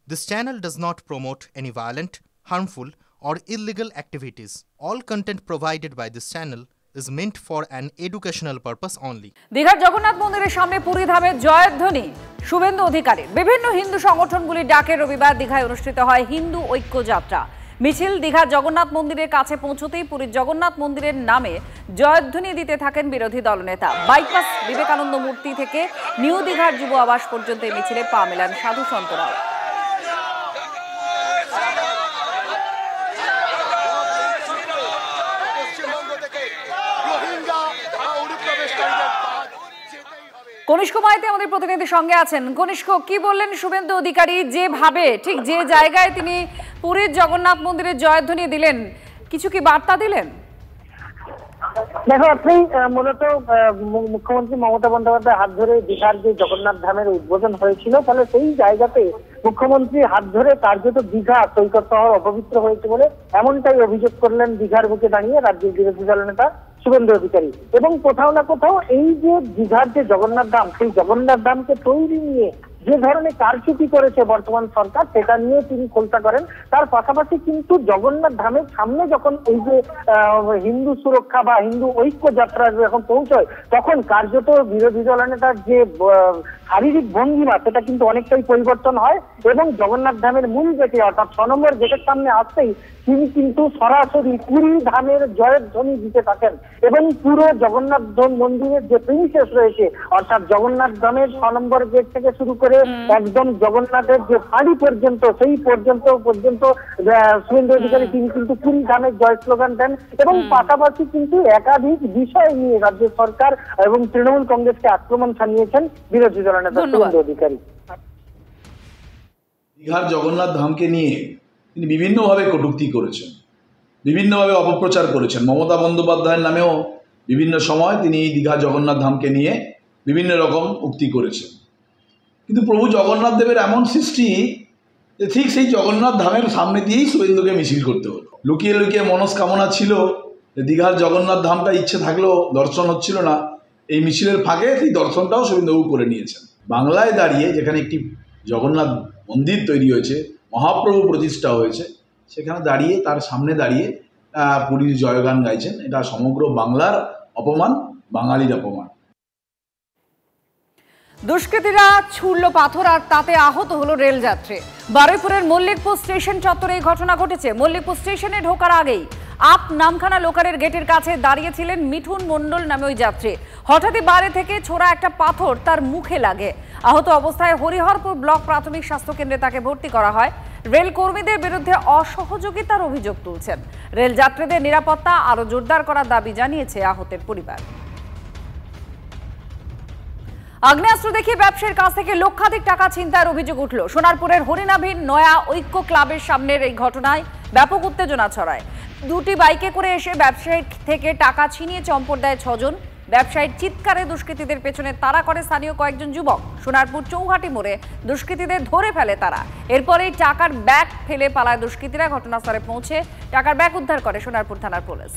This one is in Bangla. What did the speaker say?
This channel does not promote any violent, harmful, or illegal activities. All content provided by this channel is meant for an educational purpose only. দীঘার জগন্নাথ মন্দিরের সামনে পুরীধামে জয়ধ্বনি শুভেন্দু অধিকারীর। বিভিন্ন হিন্দু সংগঠনগুলির ডাকে রবিবার দীঘায় অনুষ্ঠিত হয় হিন্দু ঐক্য যাত্রা। মিছিল দীঘার জগন্নাথ মন্দিরের কাছে পৌঁছতেই পুরীর জগন্নাথ মন্দিরের নামে জয়ধ্বনি দিতে থাকেন বিরোধী দলনেতা। বাইপাস বিবেকানন্দ মূর্তি থেকে নিউ দীঘার যুব আবাস পর্যন্ত এই মিছিলে পা মেলান সাধু সন্তরাও। কনিষ্ক মাইতি আমাদের প্রতিনিধির সঙ্গে আছেন। কনিষ্ক, কি বললেন শুভেন্দু অধিকারী যেভাবে ঠিক যে জায়গায় তিনি পুরীর জগন্নাথ মন্দিরের জয়ধ্বনি দিলেন, কিছু কি বার্তা দিলেন? দেখো, আপনি মূলত মুখ্যমন্ত্রী মমতা বন্দ্যোপাধ্যায় হাত ধরে দীঘার যে জগন্নাথ ধামের উদ্বোধন হয়েছিল, ফলে সেই জায়গাতে মুখ্যমন্ত্রী হাত ধরে কার্যত দীঘা সৈকত শহর অপবিত্র হয়েছে বলে এমনটাই অভিযোগ করলেন দীঘার বুকে দাঁড়িয়ে রাজ্যের বিরোধী দলনেতা শুভেন্দু অধিকারী। এবং কোথাও না কোথাও এই যে দীঘার যে জগন্নাথ ধাম, সেই জগন্নাথ ধামকে তৈরি নিয়ে যে ধরনের কারচুপি করেছে বর্তমান সরকার, সেটা নিয়ে তিনি খোলসা করেন। তার পাশাপাশি কিন্তু জগন্নাথ ধামের সামনে যখন এই যে হিন্দু সুরক্ষা বা হিন্দু ঐক্য যাত্রা যখন পৌঁছয়, তখন কার্যত বিরোধী দলনেতার যে শারীরিক ভঙ্গিমা, সেটা কিন্তু অনেকটাই পরিবর্তন হয়। এবং জগন্নাথ ধামের মূল গেটে অর্থাৎ 6 নম্বর গেটের সামনে আসতেই তিনি কিন্তু সরাসরি পুরী ধামের জয়ধ্বনি দিতে থাকেন। এবং পুরো জগন্নাথ মন্দিরের যে প্রিন্সেস রয়েছে, অর্থাৎ জগন্নাথ ধামের 6 নম্বর গেট থেকে শুরু করে একদম জগন্নাথের যে ফাঁড়ি পর্যন্ত, সেই পর্যন্ত শুভেন্দু অধিকারী তিনি কিন্তু পুরী ধামের জয় স্লোগান দেন। এবং পাশাপাশি কিন্তু একাধিক বিষয় নিয়ে রাজ্য সরকার এবং তৃণমূল কংগ্রেসকে আক্রমণ শানিয়েছেন বিরোধী দলনেতা শুভেন্দু অধিকারী। দীঘার জগন্নাথ ধামকে নিয়ে তিনি বিভিন্নভাবে কটূক্তি করেছেন, বিভিন্নভাবে অপপ্রচার করেছেন। মমতা বন্দ্যোপাধ্যায়ের নামেও বিভিন্ন সময় তিনি দীঘা জগন্নাথ ধামকে নিয়ে বিভিন্ন রকম উক্তি করেছেন। কিন্তু প্রভু জগন্নাথ দেবের এমন সৃষ্টি যে ঠিক সেই জগন্নাথ ধামের সামনে দিয়েই শুভেন্দুকে মিছিল করতে হলো। লুকিয়ে লুকিয়ে মনস্কামনা ছিল যে দীঘার জগন্নাথ ধামটা ইচ্ছে থাকলেও দর্শন হচ্ছিল না, এই মিছিলের ফাঁকে সেই দর্শনটাও শুভেন্দুবাবু করে নিয়েছেন। বাংলায় দাঁড়িয়ে যেখানে একটি জগন্নাথ মন্দির তৈরি হয়েছে, মহাপ্রভু প্রতিষ্ঠা হয়েছে, সেখানে দাঁড়িয়ে তার সামনে দাঁড়িয়ে পুরীর জয়গান গাইছেন। এটা সমগ্র বাংলার অপমান, বাঙালির অপমান। দুষ্কৃতীরা ছুড়ল পাথর আর তাতে আহত হলো রেলযাত্রী। বারুইপুরের মল্লিকপুর স্টেশন চত্বরে এই ঘটনা ঘটেছে। মল্লিকপুর স্টেশনে ঢোকার আগেই আপ নামখানা লোকালের গেটের কাছে দাঁড়িয়েছিলেন মিঠুন মণ্ডল নামে ওই যাত্রী। হঠাৎই বাইরে থেকে ছোড়া একটা পাথর তার মুখে লাগে। আহত অবস্থায় হরিহরপুর ব্লক প্রাথমিক স্বাস্থ্য কেন্দ্রে তাকে ভর্তি করা হয়। রেল কর্মীদের বিরুদ্ধে অসহযোগিতার অভিযোগ তুলছেন। রেল যাত্রীদের নিরাপত্তা আরো জোরদার করার দাবি জানিয়েছে আহতের পরিবার। আগ্নেয়াস্ত্র দেখিয়ে ব্যবসায়ীর কাছ থেকে লক্ষাধিক টাকা ছিনতাইয়ের অভিযোগ উঠল। সোনারপুরের হরিনাভির নয়া ঐক্য ক্লাবের সামনের এই ঘটনায় ব্যাপক উত্তেজনা ছড়ায়। দুটি বাইকে করে এসে ব্যবসায়ীর থেকে টাকা ছিনিয়ে চম্পট দেয় 6 জন। ব্যবসায়ীর চিৎকারে দুষ্কৃতীদের পেছনে তাড়া করে স্থানীয় কয়েকজন যুবক। সোনারপুর চৌহাটি মোড়ে দুষ্কৃতীদের ধরে ফেলে তারা। এরপরেই টাকার ব্যাগ ফেলে পালায় দুষ্কৃতীরা। ঘটনাস্থলে পৌঁছে টাকার ব্যাগ উদ্ধার করে সোনারপুর থানার পুলিশ।